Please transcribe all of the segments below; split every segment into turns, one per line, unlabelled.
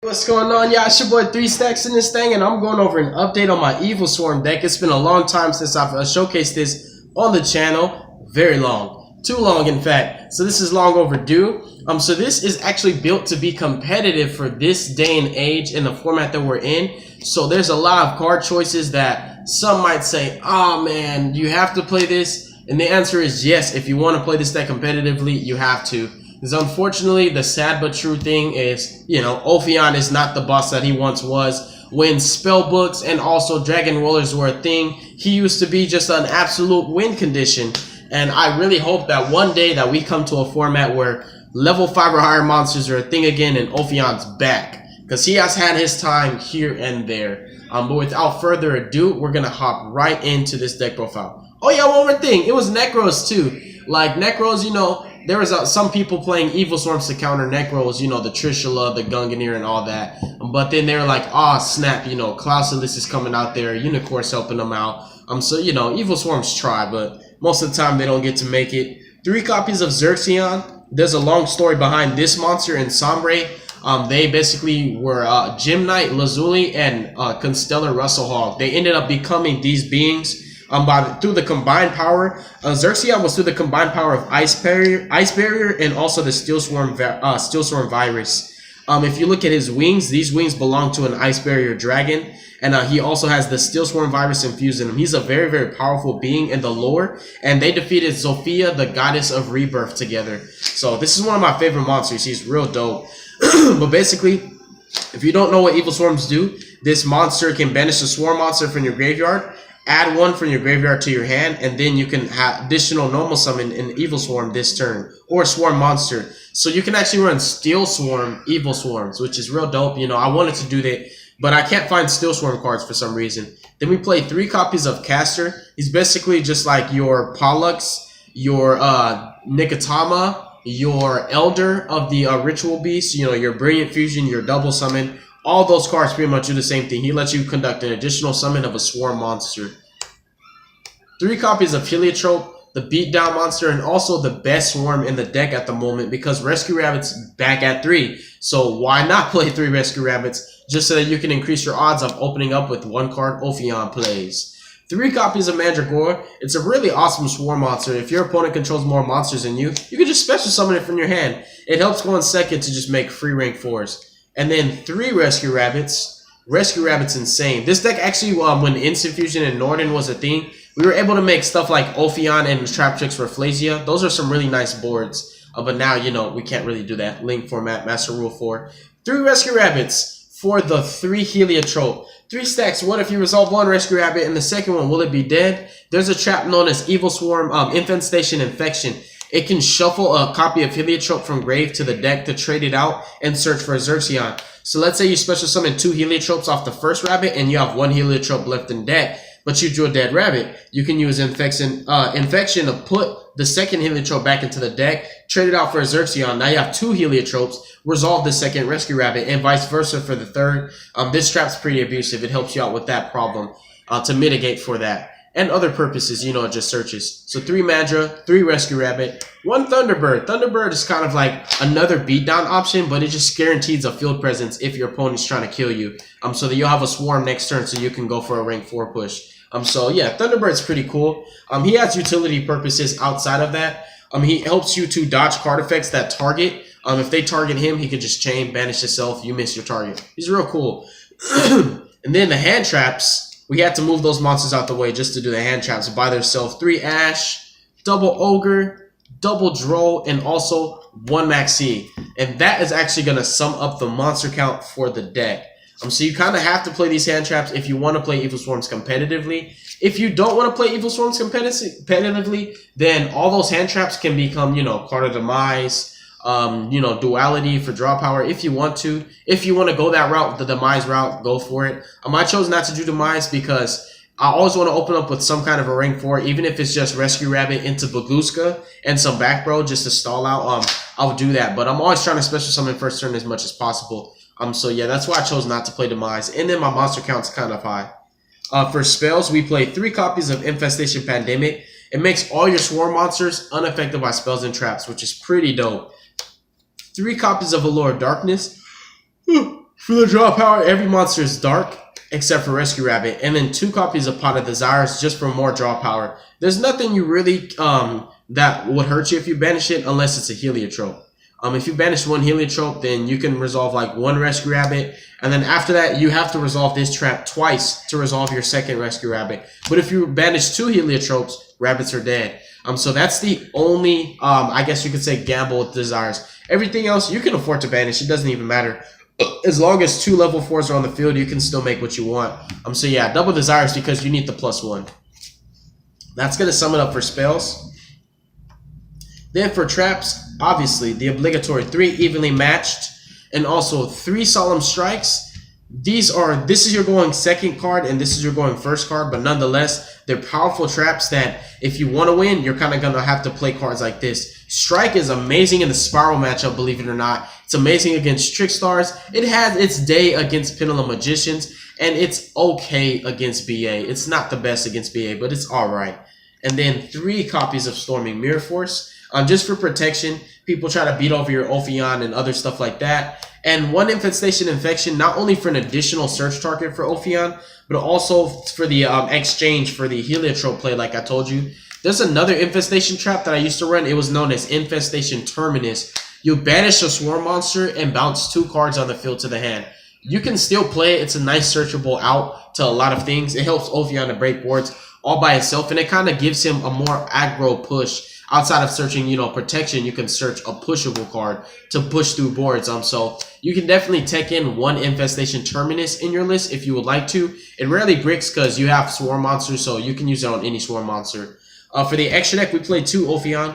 What's going on, y'all? It's your boy 3 Stacks in this thing, and I'm going over an update on my Evilswarm deck. It's been a long time since I've showcased this on the channel. Very long. Too long, in fact. So this is long overdue. So this is actually built to be competitive for this day and age in the format that we're in. So there's a lot of card choices that some might say, oh man, you have to play this. And the answer is yes. If you want to play this deck competitively, you have to. Because unfortunately, the sad but true thing is, Ophion is not the boss that he once was. When spellbooks and also dragon rollers were a thing, he used to be just an absolute win condition. And I really hope that one day that we come to a format where level 5 or higher monsters are a thing again and Ophion's back. Because he has had his time here and there. But without further ado, we're going to hop right into this deck profile. Oh yeah, one more thing. It was Necros too. Like Necros, there was some people playing Evilswarms to counter Necros, the Trishula, the Gungnir, and all that. But then they're like, oh snap, Clausulus is coming out there, Unicorn's helping them out. So, Evilswarms try, but most of the time they don't get to make it. 3 copies of Xerxion. There's a long story behind this monster in Sombre. They basically were Gym Knight, Lazuli, and Constellar Rustlehog. They ended up becoming these beings. Through the combined power, Xerxion was through the combined power of Ice Barrier, and also the Steel Swarm virus. If you look at his wings, these wings belong to an Ice Barrier dragon, and he also has the Steel Swarm virus infused in him. He's a very, very powerful being in the lore, and they defeated Zofia, the goddess of rebirth, together. So this is one of my favorite monsters. He's real dope. But basically, if you don't know what Evilswarms do, this monster can banish a swarm monster from your graveyard, add 1 from your graveyard to your hand, and then you can have additional normal summon an Evilswarm this turn, or a swarm monster. So you can actually run Steel Swarm Evilswarms, which is real dope. I wanted to do that, but I can't find Steel Swarm cards for some reason. Then we play 3 copies of Caster. He's basically just like your Pollux, your Nikotama, your Elder of the Ritual Beast, your Brilliant Fusion, your Double Summon. All those cards pretty much do the same thing. He lets you conduct an additional summon of a swarm monster. 3 copies of Heliotrope, the beatdown monster, and also the best swarm in the deck at the moment because Rescue Rabbit's back at 3. So why not play 3 Rescue Rabbits just so that you can increase your odds of opening up with 1 card Ophion plays. 3 copies of Mandragora. It's a really awesome swarm monster. If your opponent controls more monsters than you can just special summon it from your hand. It helps go on second to just make free rank 4s. And then 3 Rescue Rabbits. Rescue Rabbit's insane. This deck actually, when Instant Fusion and Norden was a thing, we were able to make stuff like Ophion and Trap Tricks for Flasia. Those are some really nice boards. But now, we can't really do that. Link format, Master Rule 4. 3 Rescue Rabbits for the 3 Heliotrope. 3 stacks. What if you resolve 1 Rescue Rabbit and the second one, will it be dead? There's a trap known as Evilswarm, Infestation Infection. It can shuffle a copy of Heliotrope from grave to the deck to trade it out and search for a Xerxion. So let's say you special summon 2 Heliotropes off the first rabbit and you have 1 Heliotrope left in deck, but you drew a dead rabbit. You can use Infection to put the second Heliotrope back into the deck, trade it out for a Xerxion. Now you have 2 Heliotropes, resolve the second Rescue Rabbit, and vice versa for the third. This trap's pretty abusive. It helps you out with that problem to mitigate for that. And other purposes, it just searches. So 3 Mandra, 3 Rescue Rabbit, 1 Thunderbird. Thunderbird is kind of like another beatdown option, but it just guarantees a field presence if your opponent's trying to kill you. So that you'll have a swarm next turn so you can go for a rank 4 push. So yeah, Thunderbird's pretty cool. He has utility purposes outside of that. He helps you to dodge card effects that target. If they target him, he could just chain, banish himself, you miss your target. He's real cool. And then the hand traps. We had to move those monsters out the way just to do the hand traps by themselves. 3 Ash, double Ogre, double Droll, and also 1 Maxi. And that is actually going to sum up the monster count for the deck. So you kind of have to play these hand traps if you want to play Evilswarms competitively. If you don't want to play Evilswarms competitively, then all those hand traps can become, Card of Demise, Duality for draw power if you want to. If you want to go that route, the Demise route, go for it. I chose not to do Demise because I always want to open up with some kind of a rank 4, even if it's just Rescue Rabbit into Baguska and some back row just to stall out. I'll do that, but I'm always trying to special summon first turn as much as possible. So yeah, that's why I chose not to play Demise. And then my monster count's kind of high. For spells, we play 3 copies of Infestation Pandemic. It makes all your swarm monsters unaffected by spells and traps, which is pretty dope. 3 copies of Allure of Darkness. For the draw power, every monster is dark except for Rescue Rabbit, and then 2 copies of Pot of Desires just for more draw power. There's nothing you really that would hurt you if you banish it unless it's a Heliotrope. If you banish 1 Heliotrope, then you can resolve like 1 Rescue Rabbit, and then after that you have to resolve this trap twice to resolve your second Rescue Rabbit. But if you banish 2 Heliotropes, rabbits are dead. So that's the only I guess you could say gamble with Desires. Everything else you can afford to banish. It doesn't even matter. As long as 2 level 4s are on the field, you can still make what you want. So yeah, double Desires because you need the +1. That's going to sum it up for spells. Then for traps, obviously, the obligatory 3 evenly matched and also 3 solemn strikes. This is your going second card and this is your going first card, but nonetheless, they're powerful traps that if you want to win, you're kind of going to have to play cards like this. Strike is amazing in the Spiral matchup, believe it or not. It's amazing against Trickstars. It has its day against Pendulum Magicians, and it's okay against BA. It's not the best against BA, but it's alright. And then 3 copies of Storming Mirror Force. Just for protection, people try to beat over your Ophion and other stuff like that. And 1 Infestation Infection, not only for an additional search target for Ophion, but also for the exchange for the Heliotrope play like I told you. There's another Infestation trap that I used to run. It was known as Infestation Terminus. You banish a Swarm monster and bounce 2 cards on the field to the hand. You can still play it. It's a nice searchable out to a lot of things. It helps Ophion to break boards all by itself, and it kind of gives him a more aggro push. Outside of searching, protection, you can search a pushable card to push through boards. So you can definitely take in 1 Infestation Terminus in your list if you would like to. It rarely bricks because you have Swarm monsters, so you can use it on any Swarm monster. For the extra deck, we played 2 Ophion.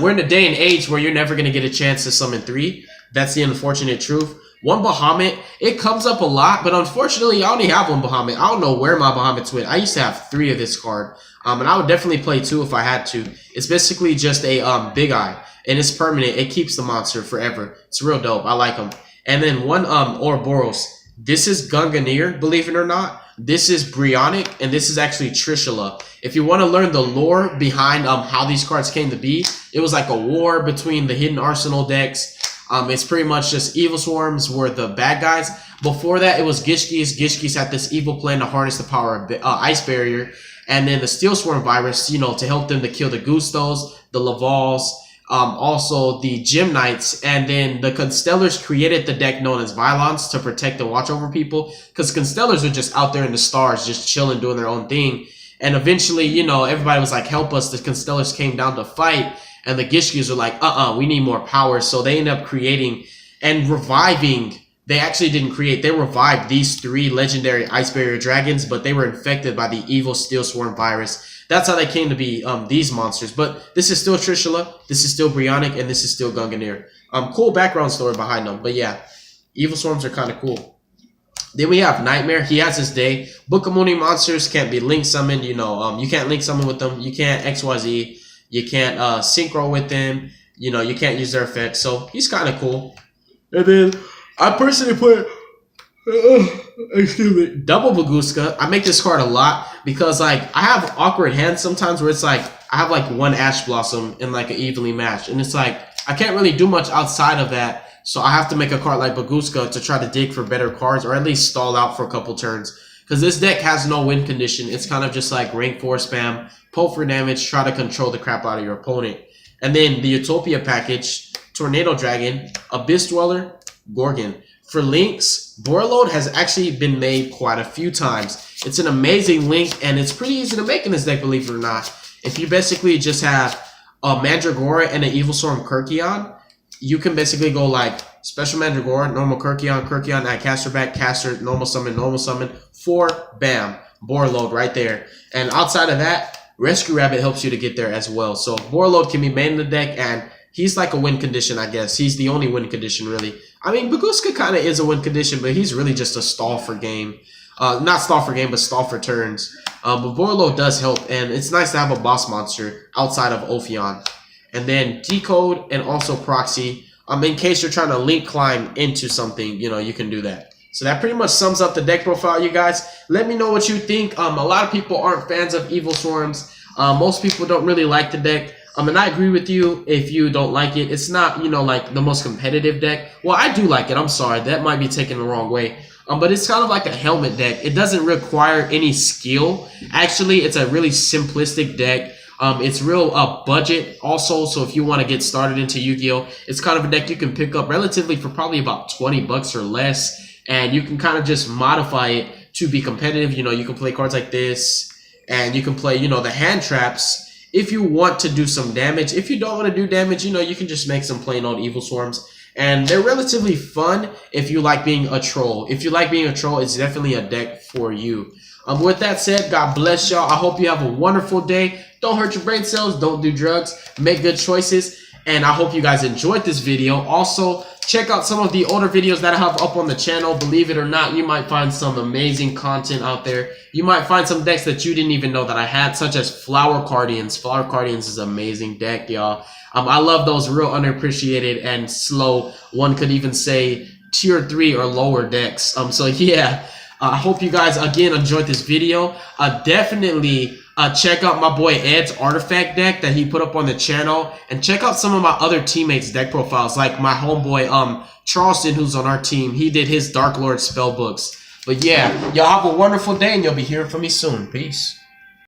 We're in a day and age where you're never going to get a chance to summon 3. That's the unfortunate truth. 1 Bahamut, it comes up a lot, but unfortunately, I only have 1 Bahamut. I don't know where my Bahamut's went. I used to have 3 of this card, and I would definitely play 2 if I had to. It's basically just a Big Eye, and it's permanent. It keeps the monster forever. It's real dope. I like them. And then 1 Ouroboros. This is Gunganir, believe it or not. This is Brionnic, and this is actually Trishula. If you want to learn the lore behind how these cards came to be, it was like a war between the Hidden Arsenal decks. It's pretty much just Evilswarms were the bad guys. Before that, it was Gishkis. Gishkis had this evil plan to harness the power of Ice Barrier. And then the Steel Swarm Virus, to help them to kill the Gustos, the Lavals, also the Gem Knights. And then the Constellars created the deck known as Violence to protect and watch over people. Because Constellars are just out there in the stars, just chilling, doing their own thing. And eventually, everybody was like, help us. The Constellars came down to fight. And the Gishkis are like, we need more power. So they end up creating and reviving. They actually didn't create. They revived these 3 legendary Ice Barrier Dragons, but they were infected by the evil Steel Swarm virus. That's how they came to be these monsters. But this is still Trishula. This is still Brionnic. And this is still Gunganir. Cool background story behind them. But yeah, Evil Swarms are kind of cool. Then we have Nightmare. He has his day. Book of Mooning monsters can't be link summoned. You can't link summon with them. You can't XYZ. You can't synchro with them. You can't use their effects. So he's kind of cool. And then I personally put Double Baguska. I make this card a lot because I have awkward hands sometimes where it's I have 1 Ash Blossom and an evenly matched. And it's I can't really do much outside of that. So I have to make a card like Baguska to try to dig for better cards or at least stall out for a couple turns. Because this deck has no win condition. It's kind of just rank 4 spam. Pull for damage, try to control the crap out of your opponent. And then the Utopia package, Tornado Dragon, Abyss Dweller, Gorgon. For links, Borreload has actually been made quite a few times. It's an amazing link, and it's pretty easy to make in this deck, believe it or not. If you basically just have a Mandragora and an Evilswarm Kirkion, you can basically go Special Mandragora, normal Kirkion, Kirkion, add caster back, caster, normal summon, 4, bam, Borreload right there. And outside of that, Rescue Rabbit helps you to get there as well. So Borreload can be made in the deck, and he's a win condition, I guess. He's the only win condition, really. I mean, Baguska kind of is a win condition, but he's really just a stall for game. Not stall for game, but stall for turns. But Borreload does help, and it's nice to have a boss monster outside of Ophion. And then Decode and also Proxy. In case you're trying to link climb into something, you can do that. So that pretty much sums up the deck profile, you guys. Let me know what you think. A lot of people aren't fans of Evilswarms. Most people don't really like the deck. And I agree with you if you don't like it. It's not, you know, like the most competitive deck. Well, I do like it. I'm sorry. That might be taken the wrong way. But it's kind of like a helmet deck. It doesn't require any skill. Actually, it's a really simplistic deck. It's real budget also. So if you want to get started into Yu-Gi-Oh, it's kind of a deck you can pick up relatively for probably about 20 bucks or less. And you can kind of just modify it to be competitive. You know, you can play cards like this. And you can play, you know, the hand traps if you want to do some damage. If you don't want to do damage, you know, you can just make some plain old Evilswarms. And they're relatively fun if you like being a troll. If you like being a troll, it's definitely a deck for you. With that said, God bless y'all. I hope you have a wonderful day. Don't hurt your brain cells. Don't do drugs. Make good choices. And I hope you guys enjoyed this video. Also, check out some of the older videos that I have up on the channel. Believe it or not, you might find some amazing content out there. You might find some decks that you didn't even know that I had, such as Flower Guardians. Flower Guardians is an amazing deck, y'all. I love those real underappreciated and slow. One could even say tier 3 or lower decks. So yeah, I hope you guys again enjoyed this video. Definitely check out my boy Ed's artifact deck that he put up on the channel, and check out some of my other teammates' deck profiles, like my homeboy Charleston, who's on our team. He did his Dark Lord spell books. But yeah, y'all have a wonderful day, and you'll be hearing from me soon. Peace.